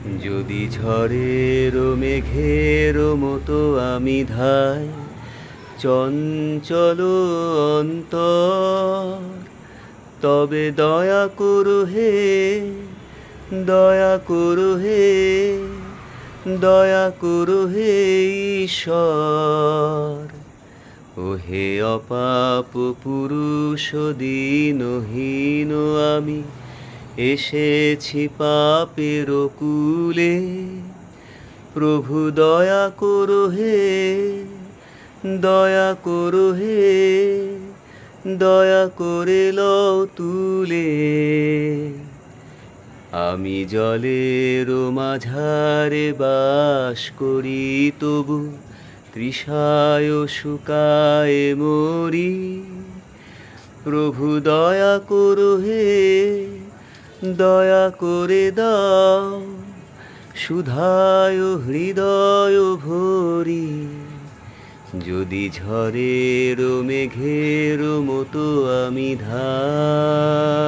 যদি ঝড়ের মেঘের মতো আমি ধাই, চঞ্চল অন্তর, তবে দয়া করো হে, দয়া করো হে, দয়া করো হে ঈশ্বর। ও হে অপাপ পুরুষ দীনহীন আমি, এসেছি পাপের কূলে। প্রভু দয়া করো হে, দয়া করো হে, দয়া করে লও তুলে। আমি জলের মাঝারে বাস করি, তবু তৃষায় শুকায় মরি। প্রভু দয়া করো হে, দয়া করে দাও সুধায় হৃদয় ভরি। যদি ঝড়ের মেঘের মতো আমি ধাই।